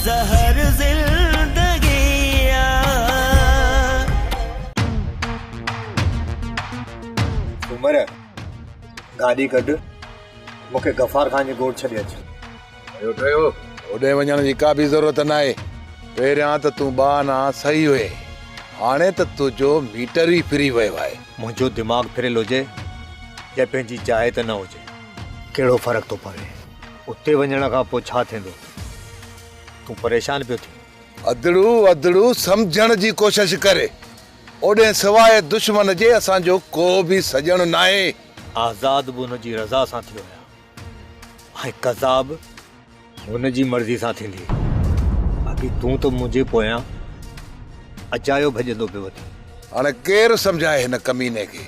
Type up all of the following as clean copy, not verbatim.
ज़हर ज़िंदगिया। उमर गाड़ी कढ मूंखे गफ़ार खान जे गोठ छॾे अच। ठहियो ओॾे वञण जी का बि ज़रूरत न आहे। पहिरियां त तूं बाना सही हुए, हाणे त तुंहिंजो मीटर ई फिरी वियो आहे। मुंहिंजो दिमाग़ फिरियल हुजे या पंहिंजी जाइ त न हुजे, कहिड़ो फ़र्क़ु थो पवे? उते वञण खां पोइ छा थींदो? तूं परेशान पियो थी। अदड़ू अदड़ू सम्झण जी कोशिश करे। ओॾे सवाइ दुश्मन जे असांजो को बि सजण न आहे। आज़ाद बि हुनजी रज़ा सां थियो आहे ऐं कज़ाब हुनजी मर्ज़ी सां थींदी। बाक़ी तूं त मुंहिंजे पोयां अचायो भॼंदो पियो वठी। हाणे केरु सम्झाए हिन कमीने खे?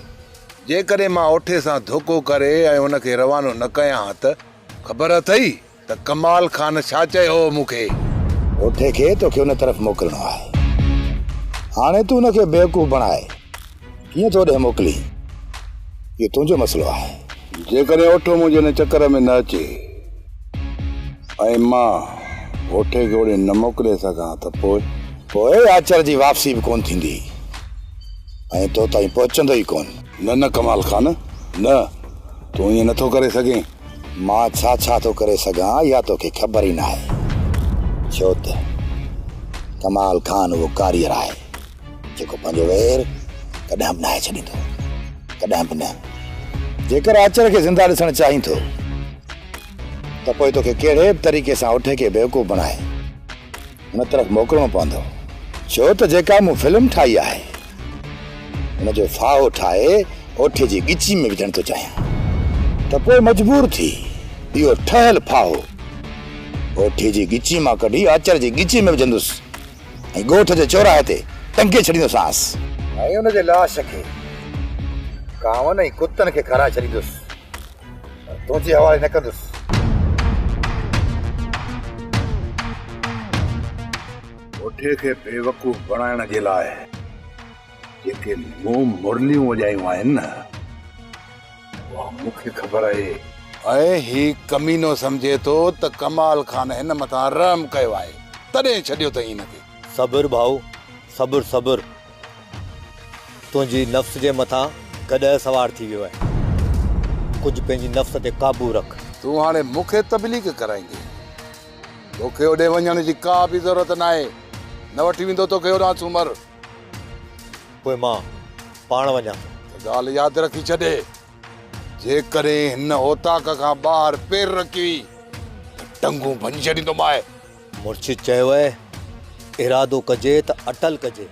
जेकॾहिं मां ओठे सां धोखो करे ऐं हुनखे रवानो न कयां त ख़बर अथई त कमाल खान छा चयो मूंखे? ओठे खे तोखे हुन तरफ़ मोकिलणो आहे। हाणे तूं हुनखे बेवकूफ़ बणाए कीअं थो ॾे मोकिली? इहो तुंहिंजो मसइलो आहे। जेकॾहिं ओठो मुंहिंजे हिन चकर में न अचे ऐं मां ओठे खे ओॾे न मोकिले सघां त पोइ आचर जी वापसी बि कोन थींदी ऐं तो ताईं पहुचंदो ई कोन। न कमाल खान न, तूं ईअं नथो करे सघें। मां छा थो करे सघां या तोखे ख़बर ई न आहे। छो त कमाल खान उहो कारियर आहे जेको पंहिंजो वेर कॾहिं बि नाहे छॾींदो, कॾहिं बि न। जेकर आचर खे ज़िंदा ॾिसणु चाहीं थो त पोइ तोखे कहिड़े बि तरीक़े सां ओठे खे बेवकूफ़ बणाए हुन तरफ़ मोकिलणो पवंदो। छो त जेका मूं फिल्म ठाही आहे हुनजो फाहो ठाहे ओठे जी गिची में विझणु थो चाहियां त पोइ मजबूर थी इहो ठहियल फाहो ओठे जी गिची मां कढी आचर जी गिची में विझंदुसि ऐं ॻोठ जे चौराहे ते टंगे छॾींदोसांसि ऐं हुनजे लाश खे कांवनि ऐं कुतनि खे खाराए छॾींदुसि। तुंहिंजे हवाले न कंदुसि। ओठे खे बेवकूफ़ बणाइण जे लाइ जेके मूं मुरलियूं वॼायूं आहिनि न, उहा मूंखे ख़बर आहे। ऐं ही कमीनो सम्झे थो त कमाल खान हिन मथां रहम कयो आहे, तॾहिं छॾियो अथई हिनखे। सब्र भाऊ, सब्र सब्र। तुंहिंजी नफ़्स जे मथां कॾहिं सवार थी वियो आहे। कुझु पंहिंजी नफ़्स ते काबू रख। तूं हाणे मूंखे तबलीग कराईंदे। तोखे ओॾे वञण जी का बि ज़रूरत न आहे। न वठी वेंदो तोखे होॾां सूमर। पोइ मां पाण वञा। ॻाल्हि यादि रखी छॾे, जेकॾहिं हिन ओताक खां ॿाहिरि पेर रखी त टंगूं भञी छॾींदोमांइ। मुर्शिद चयो आहे इरादो कजे त अटल कजे।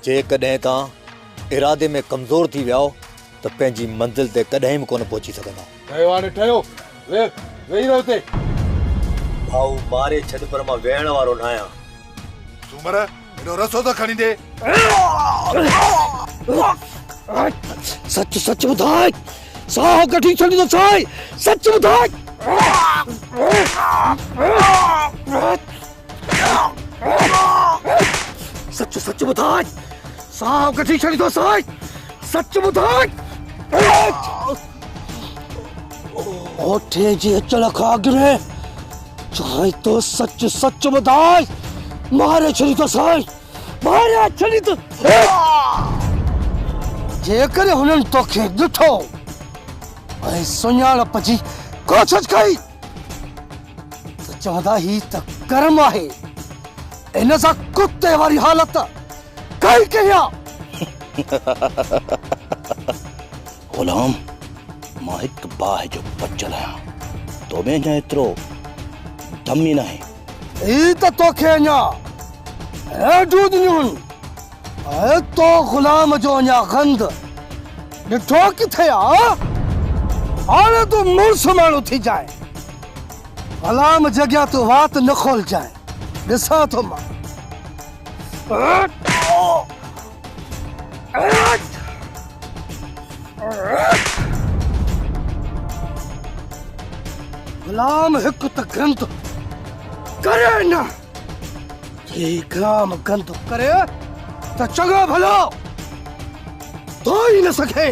जेकॾहिं तव्हां इरादे में कमज़ोर थी विया त पंहिंजी मंज़िल ते कॾहिं बि कोन पहुची सघंदा। ठहियो हाणे ठहियो, वेही रहो हिते। भाऊ मारे छॾ पर मां वेहण वारो न आहियां। सूमर हेॾो रसो त खणी दे। सच सच ॿुधाए, साह कढी छॾींदो साईं। सच ॿुधाए। सच सच ॿुधाए, साह कढी छॾींदो साईं। सच ॿुधाए। ओठे जे अचण खां अॻु में चाहे तो सच सच ॿुधाए। मारे छॾींदो साईं, मारे छॾींदो। जेकर हुननि तोखे ॾिठो ऐं सुञाणप जी कोशिश कई त चवंदा ही त कर्म आहे, इन सां कुते वारी हालत कई कयां। गुलाम, मां हिकु बाहि जो बचल आहियां। तो में अञा एतिरो दम ई न आहे। ही त तोखे अञा हेॾियूं ॾिनियूं ऐं तो गुलाम जो अञा गंद ॾिठो किथे आहे? हाणे तूं मुड़ुस माण्हू थी जाए। गुलाम जॻह तूं वात न खोलजाए। ॾिसां थो मां। गुलाम हिकु त गंद करे न, ठीक है गंद करे तो चंगा भलो तो ही न सके।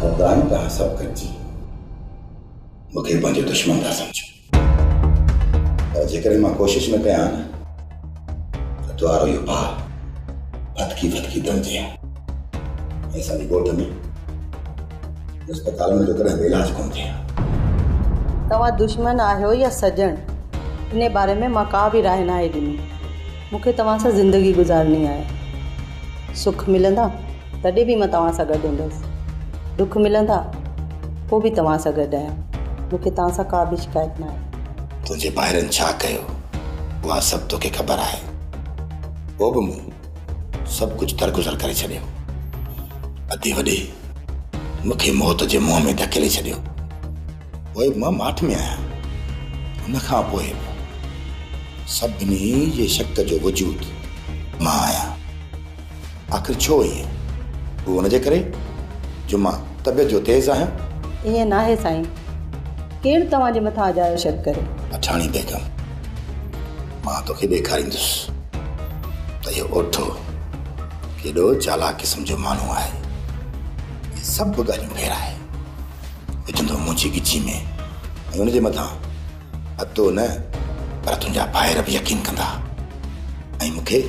खुदाई का सब कच्ची मुखे पंहिंजो दुश्मन था समझो। पर जेकर मां कोशिश न कयां न त तुआरो इहो भाउ फतकी फतकी दमजे ऐं असांजी ॻोठ में अस्पताल में जो कॾहिं बि इलाज कोन थिए। तव्हां दुश्मन आहियो या सजण, इन बारे में मां का बि राय न आहे ॾिनी। मूंखे तव्हां सां ज़िंदगी गुज़ारणी आहे। सुख मिलंदा तॾहिं बि मां तव्हां सां गॾु हूंदसि, दुख मिलंदा पोइ बि तव्हां सां गॾु आहियां। मूंखे तव्हां सां का बि शिकायत न आहे। तुंहिंजे ॿाहिरनि छा कयो उहा सभु तोखे ख़बर आहे। पोइ बि मूं सभु कुझु दरगुज़र करे छॾियो। अधे वॾे मूंखे मौत जे मुंहं में धकेले छॾियो। पोइ मां माठ में आहियां। हुन खां पोइ सभिनी जे शक जो वजूद मां आहियां। आख़िर छो ईअं? उहो हुनजे करे जो मां तबियत जो तेज़ आहियां? ईअं न आहे साईं। केरु तव्हांजे मथां अजायो शक करे? अठाणी बेगम, मां तोखे ॾेखारींदुसि त इहो ओठो केॾो चालाक क़िस्म जो माण्हू आहे। ये सभु ॻाल्हियूं फेराए विझंदो मुंहिंजी गिची में ऐं हुनजे मथां अतो न पर तुंहिंजा ॿाहिरि बि यकीन कंदा ऐं मूंखे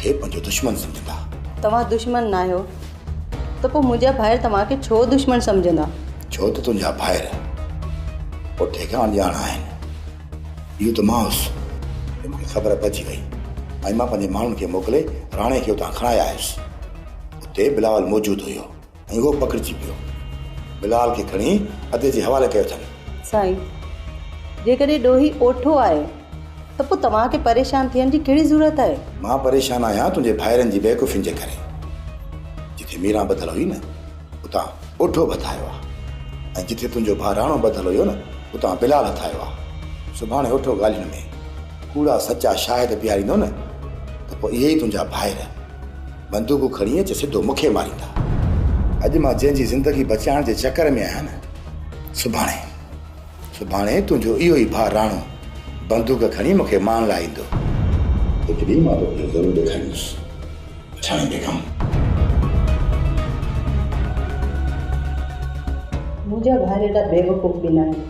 पंहिंजो दुश्मन सम्झंदा। तव्हां दुश्मन न आहियो त पोइ मुंहिंजा भाइर तव्हांखे छो दुश्मन सम्झंदा? छो त तुंहिंजा भाइर ओठे खां अणॼाण आहिनि। इहो त मां हुउसि, मूंखे ख़बर पइजी वई ऐं मां पंहिंजे माण्हुनि खे मोकिले राणे खे उतां खणाए आयुसि। उते बिलावल मौजूदु हुयो ऐं उहो पकड़िजी पियो। बिलाल खे खणी अधे जे हवाले कयो अथनि। साईं, जेकॾहिं ॾोही ओठो आहे त पोइ तव्हांखे परेशान थियण जी कहिड़ी ज़रूरत आहे? मां परेशान आहियां तुंहिंजे भाइरनि जी बेवकूफ़ियुनि जे करे। जिथे मीरा बदल हुई न उतां ओठो बधायो आहे ऐं जिथे तुंहिंजो भाउ राणो बदल हुयो न उतां बिलाल ठाहियो आहे। सुभाणे ओठो ॻाल्हियुनि में कूड़ा सचा शाहिद बीहारींदो न त पोइ इहे ई तुंहिंजा भाइर बंदूकूं खणी अचे सिधो मूंखे मारींदा। अॼु मां जंहिंजी ज़िंदगी बचाइण जे चकर में आहियां न, सुभाणे तुंहिंजो इहो ई भाउ राणो बंदूक खणी मूंखे मारण लाइ ईंदो। हिकु ॾींहुं मां तोखे ज़रूरु ॾेखारींदुसि। अठाणी बेगम, मुंहिंजा भाइर एॾा बेवकूफ़ बि न आहिनि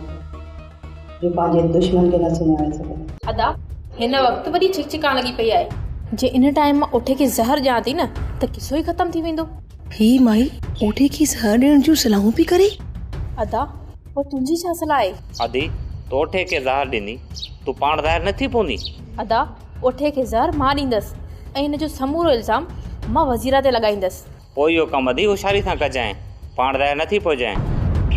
जो पंहिंजे दुश्मन खे न सुञाणे सघनि। अदा हिन वक़्तु वरी चिकचिकाण लॻी पई आहे। जे इन टाइम मां ओठे खे ज़हर ॾियां थी न त किसो ई ख़तमु थी वेंदो। ही माई ओठे खे ज़हर ॾियण जूं सलाहूं पई करे। अदा पोइ तुंहिंजी छा सलाह आहे? अदी तो ओठे खे ज़हर ॾिनी तूं पाण ज़ाहिर नथी पवंदी। अदा ओठे खे ज़हर मां ॾींदसि ऐं हिन जो समूरो इल्ज़ाम मां वज़ीरा ते लॻाईंदसि। पोइ इहो कमु अदी होशियारी सां कजांइ, पाण ज़ाहिर नथी पहुजांइ।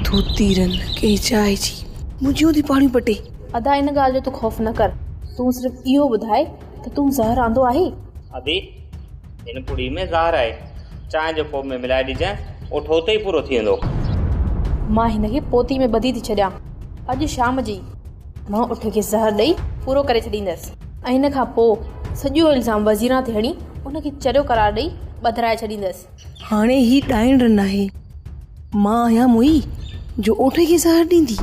तूं तीरन के चाहे जी मुंहिंजियूं थी पाणी पटे। अदा इन ॻाल्हि जो तूं ख़ौफ़ न कर। तूं सिर्फ़ु इहो ॿुधाए त तूं ज़हर आंदो आहे? अदी हिन पुड़ी में ज़हर आहे, चांहि जो कोप में मिलाए ॾिजांइ, ओठो उते ई पूरो थी वेंदो। मां हिन खे पोती में ॿधी थी छॾियां। अॼु शाम जी मां ओठे खे ज़हर ॾेई पूरो करे छॾींदसि ऐं हिन खां पोइ सॼो इल्ज़ाम वज़ीरा ते हणी उनखे चरियो करार ॾेई ॿधाए छॾींदसि। हाणे ही ॾाइण रन आहे। मां आहियां मुई जो ओठे खे ज़हर ॾींदी।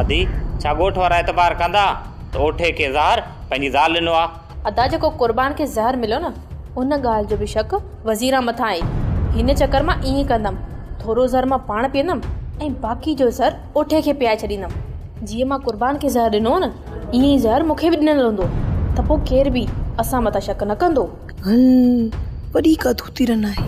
अदी छा ॻोठ वारा एतबार कंदा त ओठे खे ज़हर पंहिंजी ज़ाल ॾिनो आहे? अदा जेको क़ुर्बान खे ज़हर मिलियो न उन ॻाल्हि जो बि शक वज़ीरा मथां आहे। हिन चकर मां ईअं कंदमि, थोरो ज़हर मां पाण पीअंदमि ऐं बाक़ी जो ज़हर ओठे खे पियाए छॾींदमि। जीअं मां क़ुर्बान खे ज़हर ॾिनो न ईअं ई ज़हर मूंखे बि ॾिनल हूंदो त पोइ केर बि असां मथां शक न कंदो। वॾी का धोती रन आहे।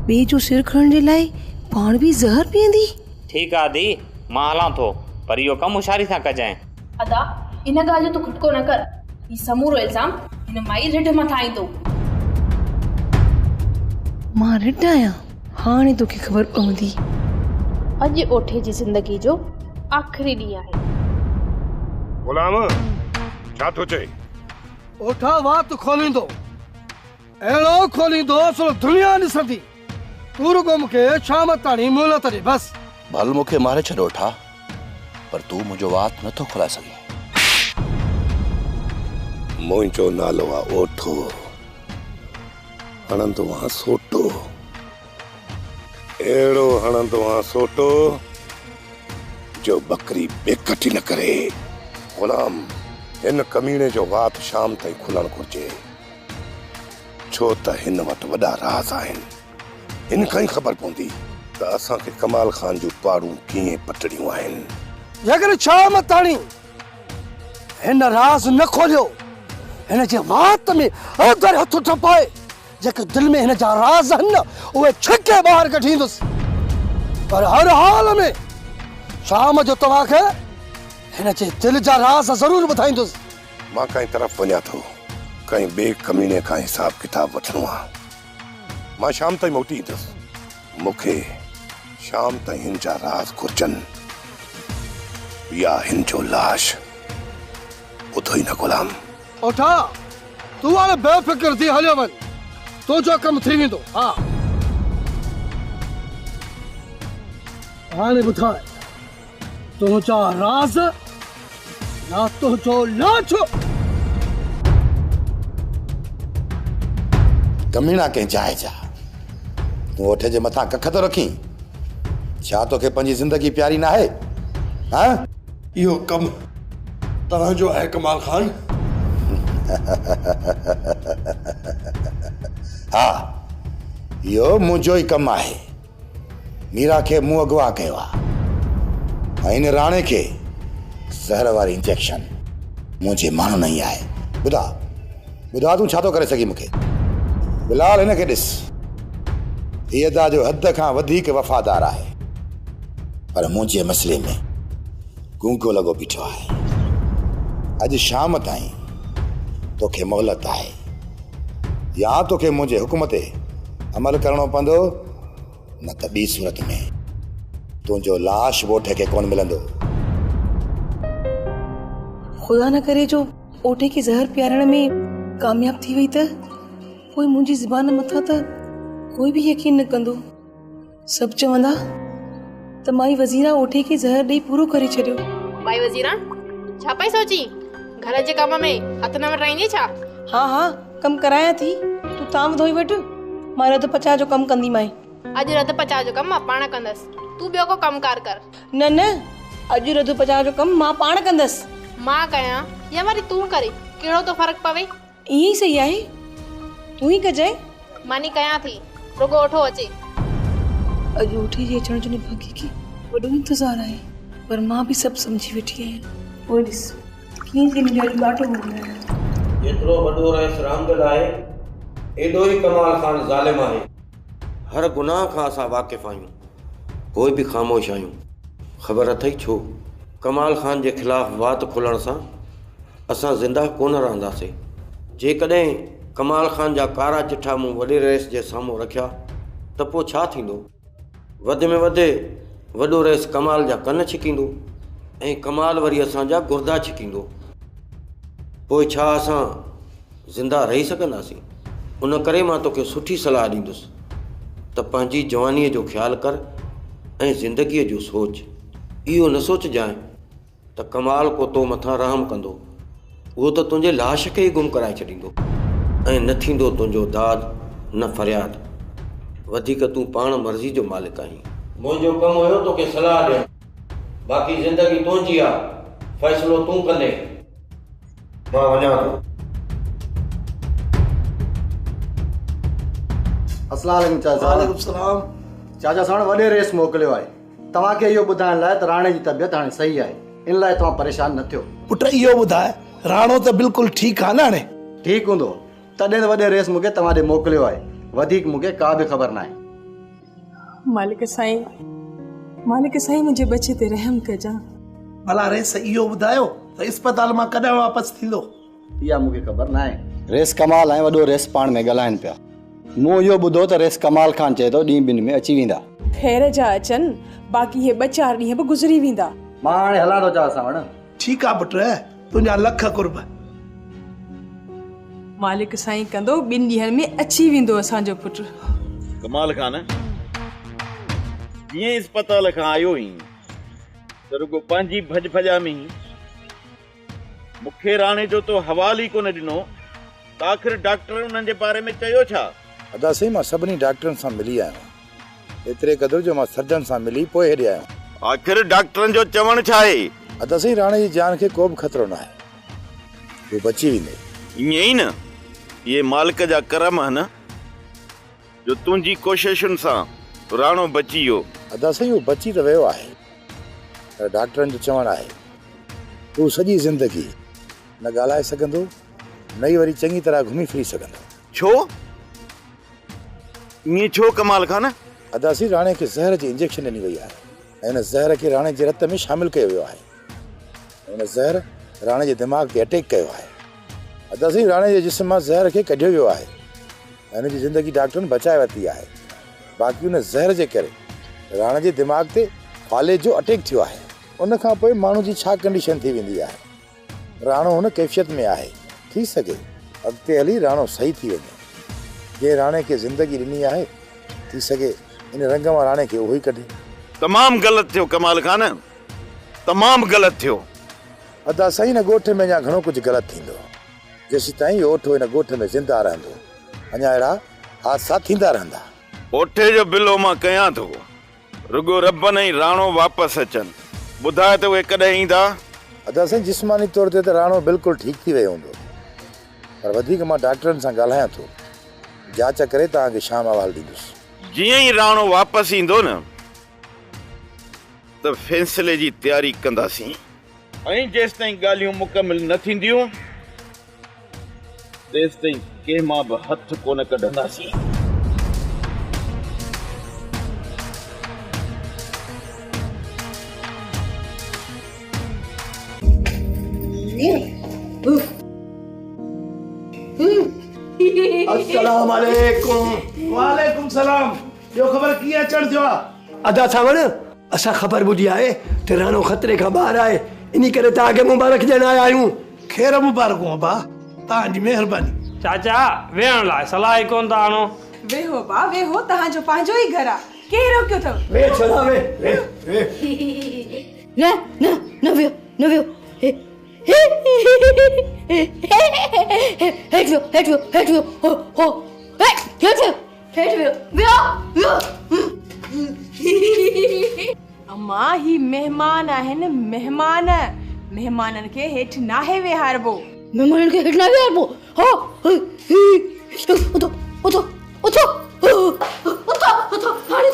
ॿिए जो सिर खणण जे लाइ पाण बि ज़हर पीअंदी। ठीकु आहे दी, मां हलां थो, पर इहो कमु होशियारी सां कजांइ। अदा इन ॻाल्हि जो तूं खुटको न कर। ही समूरो इल्ज़ाम हिन माई रिढ मथां ईंदो। मां रिढ आहियां? हाणे तोखे ख़बर पवंदी। अॼु ओठे जी ज़िंदगी जो आख़िरी ॾींहुं आहे। गुलाम छा थो चए? ओठा वात खोलींदो, अहिड़ो खोलींदो सो दुनिया ॾिसंदी। तूं रुगो मूंखे शाम ताणी मोहलत ॾे बस। भल मूंखे मारे छॾो ठा, पर तूं मुंहिंजो वात नथो खोलाए सघीं। मुंहिंजो नालो आहे ओठो, हणंदो आहियां सोटो, अहिड़ो हणंदो आहियां सोटो जो बकरी बेकठी न करे। गुलाम हिन कमीने जो वात शाम ताईं खुलणु घुरिजे, छो त हिन वटि वॾा राज़ आहिनि। हिन खां ई ख़बर पवंदी त असांखे कमाल खान जूं पाड़ूं कीअं पटड़ियूं आहिनि। जेकर शाम ताणी हिन राज़ न खोलियो। हिन जे वात में अदर हथ टपाए जेके दिल में हिन जा राज़ आहिनि न उहे छिके ॿाहिरि कढींदुसि। पर हर हाल में शाम जो तव्हांखे हिन जे दिल जा राज़ ज़रूर ॿुधाईंदुसि। मां कंहिं तरफ़ वञा थो, कंहिं ॿिए कमीने खां हिसाब किताब वठणो आहे। मां शाम ताईं मोटी ईंदुसि। मूंखे शाम ताईं हिन जा राज़ घुर्जनि या हिन जो लाश ॿुधो ई न गुलाम। उठा, तूं हाणे बेफ़िक्र थी हलियो वञ, तुंहिंजो कमु थी वेंदो। हा हाणे ॿुधाए, तुंहिंजा राज़ या तुंहिंजो लाछ? कमीना कंहिं जाइ जा, तूं ओठे जे मथां कख थो रखी? छा तोखे पंहिंजी ज़िंदगी प्यारी न आहे? हाँ? इहो कमु तव्हांजो आहे कमाल खान? हा, इहो मुंहिंजो ई कमु आहे। मीरा खे मूं अगवा कयो आहे ऐं हिन राणे खे ज़हर वारी इंजेक्शन मुंहिंजे माण्हू न ई आहे। ॿुधा तूं छा थो करे सघी मूंखे? बिलाल हिन खे ॾिस, हीअ अदा जो हद खां वधीक वफ़ादार आहे, पर मुंहिंजे मसइले में गूंगो लॻो बीठो आहे। अॼु शाम ताईं तोखे मोहलत आहे, या तोखे मुंहिंजे हुकुम ते अमल करणो पवंदो, न त ॿी सूरत में तुंहिंजो लाश ओठे खे कोन मिलंदो। खुदा न करे जो ओठे खे ज़हर पियारण में कामयाब थी वई त पोइ मुंहिंजी ज़बान मथां त कोई बि यकीन न कंदो। सभु चवंदा त माई वज़ीरा ओठे खे ज़हर ॾेई पूरो करे छॾियो। भाई वज़ीरा छा पई सोची? घर जे कम में हथ न वटाईंदी छा? हाँ कम करायां थी, तूं ताम धोई वठ, मां रध पचा जो कम कंदी माई। अॼु रध पचा जो कम मां पाण कंदसि, तूं ॿियो को कमकार कर। न अॼु रध पचा जो कम मां पाण कंदसि। मां कयां या वरी तूं करे, कहिड़ो तो फर्क पवे? ईअं ई सही आहे, तूं ई कजाए। मानी कयां थी, रुगो ओठो अचे। अॼु ओठे जे अचण जो भागी खे वॾो इंतज़ार आहे, पर मां बि सभु सम्झी वेठी आहियां। पोइ ॾिस कीअं की मुंहिंजो अॼु ॾाढो हो रहा है। जेतिरो वॾो रईस रामदिल आहे, एॾो ई कमाल खान ज़ालिम आहे। हर गुनाह खां असां वाक़िफ़ आहियूं, कोई बि ख़ामोश आहियूं। ख़बर अथई छो? कमाल खान जे ख़िलाफ़ वात खुलण सां असां ज़िंदा कोन रहंदासीं। जेकॾहिं कमाल खान जा कारा चिठा मूं वॾे रईस जे साम्हूं रखिया त पोइ छा थींदो? वधि में वधि वॾो रईस कमाल जा कन छिकींदो ऐं कमाल वरी असांजा गुर्दा छिकींदो। पोइ छा असां ज़िंदा रही सघंदासीं? उन करे मां तोखे सुठी सलाह ॾींदुसि त पंहिंजी जवानीअ जो ख़्यालु कर ऐं ज़िंदगीअ जो सोच। इहो न सोचजांइ त कमाल को तो मथां रहम कंदो, उहो त तुंहिंजे लाश खे ई गुम कराए छॾींदो ऐं न थींदो तुंहिंजो दाद न फ़रियाद। वधीक तूं पाण मर्ज़ी जो मालिक आहीं। मुंहिंजो कमु हुयो तोखे सलाह ॾियणु, बाक़ी ज़िंदगी तुंहिंजी आहे, फ़ैसिलो तूं कंदे। मां वञां थो। अस्सलाम चाचा। वालेकुम सलाम। चाचा साण वॾे रेस मोकिलियो आहे तव्हांखे इहो ॿुधाइण लाइ त राणे जी तबियत हाणे सही आहे, इन लाइ तव्हां परेशान न थियो। पुट इहो ॿुधाए, राणो त बिल्कुलु ठीकु आहे न? हाणे ठीकु हूंदो, तॾहिं त वॾे रेस मूंखे तव्हां ॾे मोकिलियो आहे। वधीक मूंखे का बि ख़बर न आहे। मालिक साईं मुंहिंजे बचे ते रहम कजां। भला रेस इहो ॿुधायो त इस्पताल मां कॾहिं वापसि थींदो? इहा मूंखे ख़बर न आहे। रेस कमाल ऐं वॾो रेस पाण में ॻाल्हाइनि पिया। मूं इहो ॿुधो त रेस कमाल खान चए थो ॾींहं ॿिनि में अची वेंदा। ख़ैर जा अचनि, बाक़ी हे 2-4 ॾींहं बि गुज़री वेंदा। मां हाणे हलां थो चाचा साण। ठीकु आहे पुट, तुंहिंजा लख कुर्ब। मालिक साईं कंदो, 2 ॾींहंनि में अची वेंदो असांजो पुटु। कमाल खान जीअं इस्पताल खां आयो ई त रुगो पंहिंजी भॼ में ई मूंखे राणे जो तो हवाल ई कोन ॾिनो त आख़िर डॉक्टर उन्हनि जे बारे में चयो छा? अदा साईं, मां सभिनी डॉक्टरनि सां मिली आहियां, एतिरे क़दुरु जो मां सर्जन सां मिली पोइ हेॾे आहियां। आख़िर डॉक्टरनि जो चवणु छा आहे? अदा साईं, राणे जी जान खे को बि ख़तरो न आहे, हू बची वेंदे। ईअं ई न, इहे मालिक जा करम आहिनि जो तुंहिंजी कोशिशुनि सां राणो बची वियो। अदा साईं, हू बची त वियो आहे, पर डॉक्टरनि जो चवणु आहे हू सॼी ज़िंदगी न ॻाल्हाए सघंदो न ई वरी चङी तरह घुमी फिरी सघंदो। छो ईअं छो कमाल खान? अदासी राणे खे ज़हर जी इंजेक्शन ॾिनी वई आहे ऐं हिन ज़हर खे राणे जे रत में शामिल कयो वियो आहे। हिन ज़हर राणे जे दिमाग़ ते अटैक कयो आहे। अदासी राणे जे जिस्म मां ज़हर खे कढियो वियो आहे ऐं हुनजी ज़िंदगी डॉक्टरनि बचाए वरिती आहे। बाक़ी हुन ज़हर जे करे राणे जे दिमाग़ ते फाले जो अटैक थियो आहे। उन खां पोइ माण्हू जी छा कंडीशन थी वेंदी आहे? राणो हुन कैफ़ियत में आहे। थी सघे अॻिते हली राणो सही थी वञे। जे राणे खे ज़िंदगी ॾिनी आहे थी सघे इन रंग मां राणे खे उहो ई कढे। तमामु ग़लति थियो कमाल खान, तमामु ग़लति थियो। अदा साईं हिन ॻोठ में अञा घणो कुझु ग़लति थींदो जेसीं ताईं ओठो हिन ॻोठ में ज़िंदा रहंदो। अञा अहिड़ा हादसा थींदा रहंदा। ओठे जो बिलो मां कयां थो, रुगो रब न ई राणो वापसि अचनि। ॿुधाए त उहे कॾहिं ईंदा? अदा साईं जिस्मानी तौर ते त राणो बिल्कुलु ठीकु थी वियो हूंदो, पर वधीक मां डॉक्टरनि सां ॻाल्हायां थो। जांच करे तव्हांखे शाम अहवालु ॾींदुसि। जीअं ई राणो वापसि ईंदो न त फ़ैसिले जी तयारी कंदासीं ऐं जेसि ताईं ॻाल्हियूं मुकमिल न थींदियूं तेसि ताईं कंहिं मां बि हथ कोन कढंदासीं। अस्सलाम वालेकुम। वालेकुम सलाम। जो ख़बर कीअं अचण थियो आहे? अदा सावण असां ख़बर ॿुधी आहे त राणो ख़तरे खां ॿाहिरि आहे, इन करे तव्हांखे मुबारक ॾियण आया आहियूं। ख़ैर मुबारक हो बा, तव्हांजी महिरबानी। चाचा वेहण लाइ सलाह कोन था आणो। वेहो बा वेहो, तव्हांजो पंहिंजो ई घर आहे, केरु रोकियो अथव? वे छड़ा वे वे वे न न न वियो न वियो। हेठ वियो हो हो हेठ वियो। अम्मा ही मेहमान आहिनि, मेहमाननि खे हेठ नाहे वेहारबो। मेहमाननि खे हेठ ना वेहारबो? हो उथो हाणे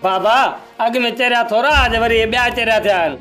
बाबा अॻ में चरिया थोरा, अॼु वरी ॿिया चरिया थिया आहिनि।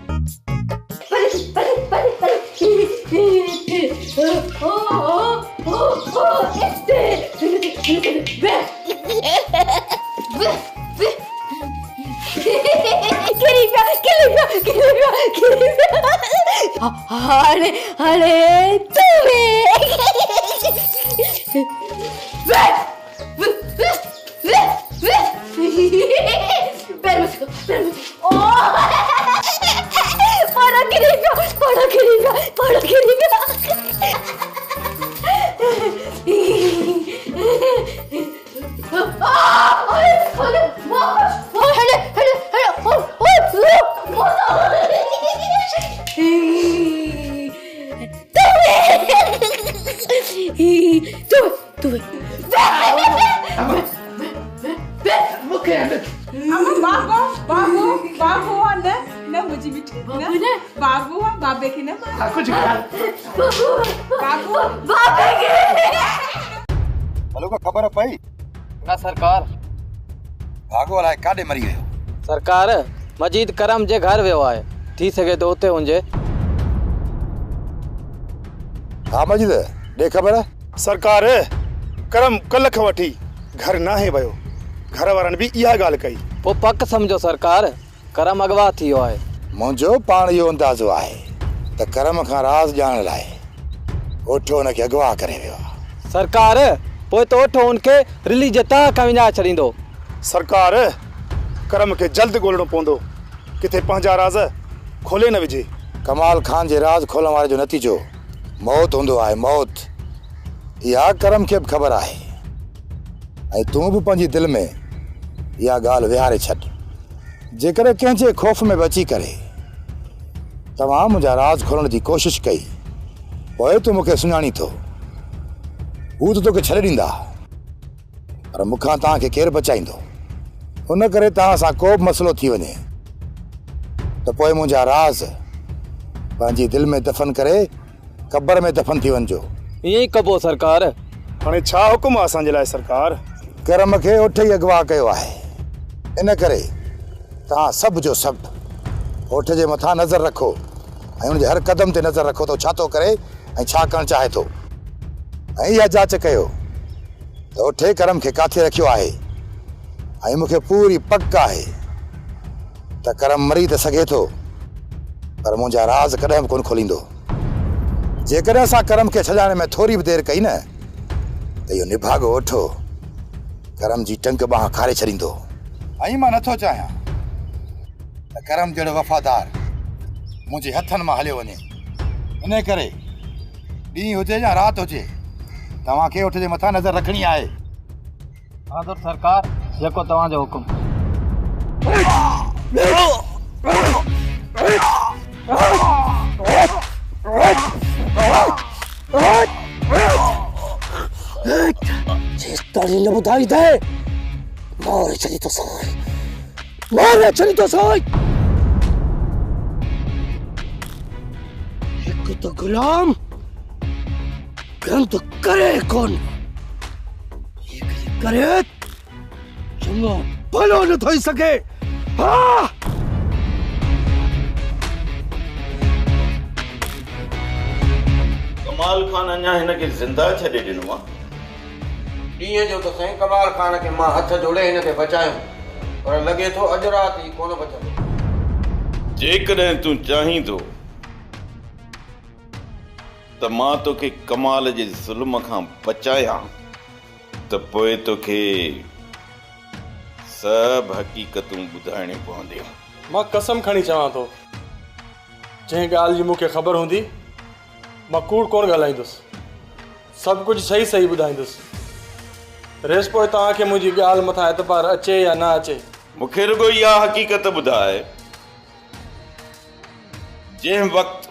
खबर पई ना सरकार? भागो अलाए काॾे मरी वियो? सरकार मजीद करम जे घर वियो आहे, थी सघे तो उते हुजे। हा मजीद ॾे ख़बर। सरकार करम कल्ह खां वठी घर नाहे वियो, घर वारनि बि इहा ॻाल्हि कई। पोइ पक समझो सरकार करम अगवा थी वियो आहे। मुंहिंजो पाण इहो अंदाज़ो आहे त करम खां राज़ ॼाणण लाइ ओठो हुनखे अगवा करे वियो आहे। सरकार पोइ तो ओठो उनखे रिली जे ताह खां विञाए छॾींदो। सरकार करम खे जल्द ॻोल्हणो पवंदो, किथे पंहिंजा राज़ खोले न विझे। कमाल खान जे राज़ खोलण वारे जो नतीजो मौत हूंदो आहे, मौत। इहा करम खे बि ख़बर आहे ऐं तूं बि पंहिंजी दिलि में इहा ॻाल्हि विहारे छॾ। जेकर कंहिंजे ख़ौफ़ में बची करे तव्हां मुंहिंजा राज़ खोलण जी कोशिशि कई, पोइ तूं मूंखे सुञाणी थो, हू त तोखे छॾे ॾींदा, पर मूंखां तव्हांखे केरु बचाईंदो? उन करे तव्हां सां को बि मसइलो थी वञे त पोइ मुंहिंजा राज़ पंहिंजी दिलि में दफ़न करे क़बर में दफ़न थी वञिजो। ईअं ई कबो सरकार। हाणे छा हुकुम आहे असांजे लाइ सरकार? करम खे ओठे ई अगवा कयो आहे, इन करे तव्हां सभु जो सभु ओठ जे मथां नज़र रखो ऐं हुनजे हर क़दम ते नज़र रखो तो छा थो करे ऐं छा करणु चाहे थो ऐं इहा जांच कयो त ओठे करम खे काथे रखियो आहे ऐं मूंखे पूरी पक आहे त करम मरी त सघे थो पर मुंहिंजा राज़ कॾहिं बि कोन खोलींदो जेकॾहिं असां करम खे छॾाइण में थोरी बि देरि कई न त इहो निभागो ओठो करम जी टंग बांह खारे छॾींदो ऐं मां नथो चाहियां त करम जहिड़ो वफ़ादार मुंहिंजे हथनि मां हलियो वञे इन करे ॾींहुं हुजे या राति हुजे तव्हांखे ओठ जे मथां नज़र रखणी आहे। हाज़ुर सरकार जेको तव्हांजो हुकुम। जेसिताईं न ॿुधाई दे मारे छॾी थो साईं मारे छॾी थो साईं। हिकु त गुलाम गंद करे कोन करे चङो भलो न थी सघे। हाँ कमाल खान अञा हिनखे ज़िंदा छॾे ॾिनो आहे। ॾींहं जो त साईं कमाल खान खे मां हथ जोड़े हिनखे बचायो पर लॻे थो अॼु राति ई कोन बचंदो। जेकॾहिं तूं चाहीं थो त मां तोखे कमाल जे ज़ुल्म खां बचायां त पोइ तोखे सभु हक़ीक़तूं ॿुधाइणियूं पवंदियूं। मां कसम खणी चवां थो जंहिं ॻाल्हि जी मूंखे ख़बर हूंदी मां कूड़ कोन ॻाल्हाईंदुसि सभु कुझु सही सही ॿुधाईंदुसि। रेस पोइ तव्हांखे मुंहिंजी ॻाल्हि मथां एतबार अचे या न अचे मूंखे रुगो इहा हक़ीक़त ॿुधाए जंहिं वक़्तु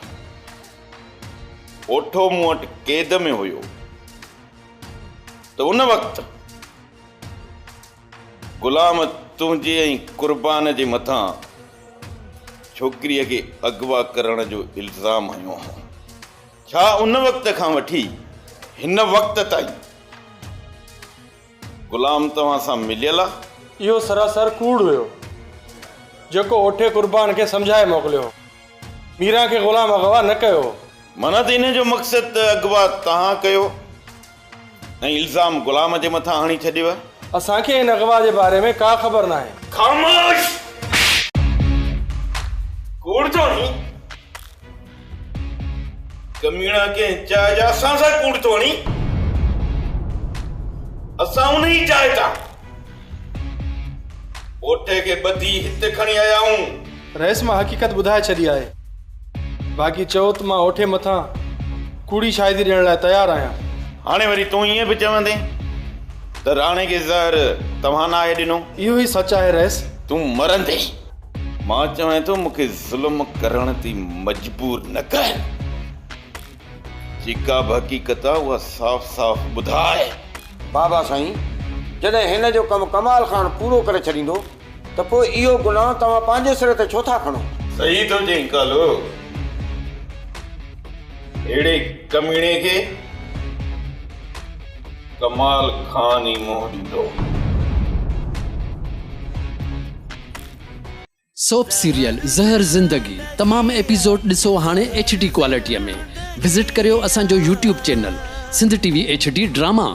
ओठो मूं वटि क़ैद में हुयो त उन वक़्तु गुलाम तुंहिंजे ऐं क़ुर्बान जे मथां छोकिरीअ खे अगवा करण जो इल्ज़ाम हयो हो। छा उन वक़्त खां वठी हिन वक़्त ताईं गुलाम तव्हां सां मिलियल आहे? इहो सरासर कूड़ हुयो जेको ओठे क़ुर्बान खे सम्झाए मोकिलियो मीरा खे ग़ुलाम अगवा न कयो। माना त इन जो मक़सदु अगवा तव्हां कयो ऐं इल्ज़ाम गुलाम जे मथां हणी छॾियो। असांखे इन अगवा जे बारे में का ख़बर न आहे। ख़ामोश कूड़ थो नी कमीणा के चाहे जा असां सां कूड़ थो नी असां उन ई चाहे था ओठे खे ॿधी हिते खणी आया आहियूं। रईस मां हक़ीक़त ॿुधाए छॾी आहे बाक़ी चओ त मां ओठे मथां कूड़ी शाहिदी ॾियण लाइ तयारु आहियां। हाणे वरी तूं ईअं बि चवंदे त राणे खे ज़हर तव्हां न आहे ॾिनो। इहो ई सच आहे रईस। तूं मरंदे मां चवां थो मूंखे ज़ुल्म करण थी मजबूर न कर। जेका बि हक़ीक़त आहे उहा साफ़ साफ़ ॿुधाए। बाबा साईं जॾहिं हिन जो कमु कमाल खान पूरो करे छॾींदो त पोइ इहो गुनाह तव्हां पंहिंजे सिर ते छो था खणो? सही थो चईं कालो अहिड़े कमीणे खे कमाल खान ई मोह ॾींदो। सोप सीरियल ज़हर ज़िंदगी तमाम एपिसोड ॾिसो हाणे HD क्वालिटीअ में। विज़िट करियो असांजो YouTube channel Sindh TV HD drama.